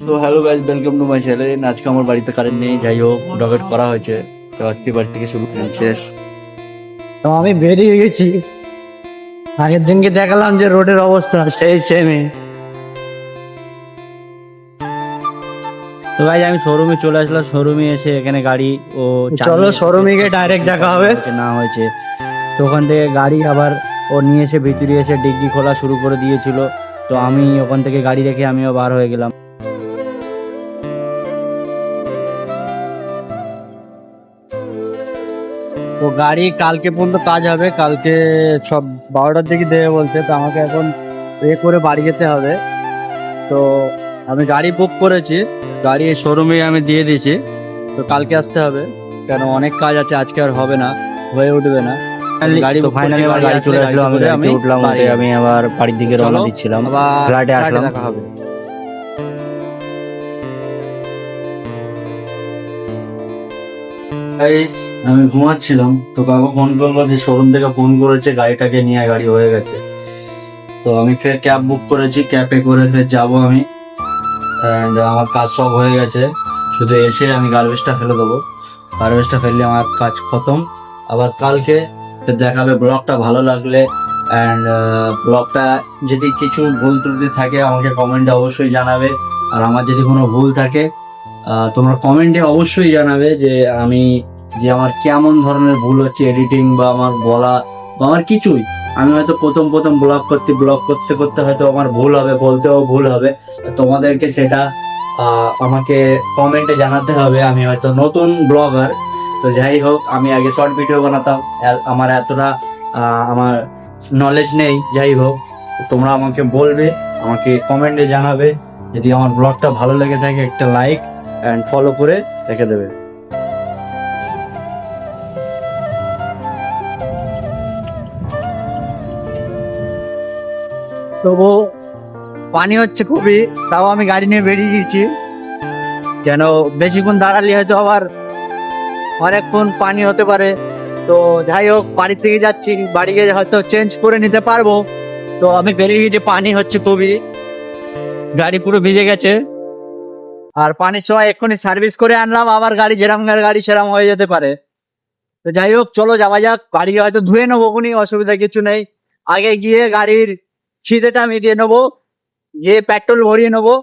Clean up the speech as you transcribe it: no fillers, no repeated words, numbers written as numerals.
তো hello guys, welcome to my channel. আজকে আমার বাড়িতে কারেন্ট নেই, যাই হোক ডকেট করা হয়েছে। তো আজকে বাড়ি থেকে শুরু শেষ। তো আমি বেরিয়ে গেছি। আগের দিনকে দেখালাম যে রোডের অবস্থা সেই সেমই। তো গাইজ আমি শোরুমে চলে আসলাম। শোরুমে এসে এখানে গাড়ি ও চলো শোরুমে গিয়ে ডাইরেক্ট দেখা হবে। না হয়েছে, তো ওখান থেকে গাড়ি আবার ও নিয়ে এসে ভিতরে এসে ডিগ্গি খোলা শুরু করে দিয়েছিল। তো আমি ওখান থেকে গাড়ি রেখে আমিও বার হয়ে গেলাম। তো গাড়ি কালকে পর্যন্ত কাজ হবে, কালকে সব 12টার দিকে দেবে বলছে। তো আমাকে এখন করে বাড়ি যেতে হবে। তো আমি গাড়ি বুক করেছি, গাড়ি শোরুমে আমি দিয়ে দিয়েছি। তো কালকে আসতে হবে, কেন অনেক কাজ আছে, আজকে আর হবে না, হয়ে উঠবে না। গাড়ি তো ফাইনালি আমার গাড়ি চলে আসলো, আমি গাড়িতে উঠলাম। উঠে আমি আবার বাড়ির দিকে রওনা দিচ্ছিলাম, ফ্লাইটে আসলাম। দেখা হবে। গাইস আমি ঘুমাচ্ছিলাম, তো কাকু ফোন করলো যে শোরুম থেকে ফোন করেছে, গাড়িটাকে নিয়ে গাড়ি হয়ে গেছে। তো আমি ফের ক্যাব বুক করেছি, ক্যাবে করে ফের যাবো আমি। অ্যান্ড আমার কাজ সব হয়ে গেছে, শুধু এসে আমি গার্বেজটা ফেলে দেবো। গার্বেজটা ফেললে আমার কাজ খতম। আবার কালকে ফের দেখাবে। ব্লগটা ভালো লাগলে অ্যান্ড ব্লগটা যদি কিছু ভুল ত্রুটি থাকে আমাকে কমেন্টে অবশ্যই জানাবে। আর আমার যদি কোনো ভুল থাকে তোমরা কমেন্টে অবশ্যই জানাবে যে আমার কেমন ধরনের ভুল হচ্ছে, এডিটিং বা আমার বলা বা আমার কিছুই। আমি হয়তো প্রথম প্রথম ব্লগ করতে করতে হয়তো আমার ভুল হবে, বলতেও ভুল হবে। তোমাদেরকে সেটা আমাকে কমেন্টে জানাতে হবে। আমি হয়তো নতুন ব্লগার, তো যাই হোক আমি আগে শর্ট ভিডিও বানাতাম, আমার এতটা আমার নলেজ নেই। যাই হোক তোমরা আমাকে বলবে, আমাকে কমেন্টে জানাবে। যদি আমার ব্লগটা ভালো লেগে থাকে একটা লাইক অ্যান্ড ফলো করে রেখে দেবে। তবু পানি হচ্ছে খুবই, তাও আমি গাড়ি নিয়ে বেরিয়ে গেছি। কেন বেশিক্ষণ দাঁড়ালে হয়তো আবার অনেকক্ষণ পানি হতে পারে। তো যাই হোক বাড়ি থেকে যাচ্ছি, বাড়ি গিয়ে হয়তো চেঞ্জ করে নিতে পারবো। তো আমি বেরিয়ে গেছি, পানি হচ্ছে খুবই, গাড়ি পুরো ভিজে গেছে। আর পানির সময় এক্ষুনি সার্ভিস করে আনলাম, আবার গাড়ি যেরাম গাড়ি সেরাম হয়ে যেতে পারে। তো যাই হোক চলো যাওয়া যাক, গাড়ি হয়তো ধুয়ে নেবো, কোনো অসুবিধা কিছু নেই। আগে গিয়ে গাড়ির খিদেটা মিটিয়ে নেবো, গিয়ে পেট্রোল ভরিয়ে নেবো,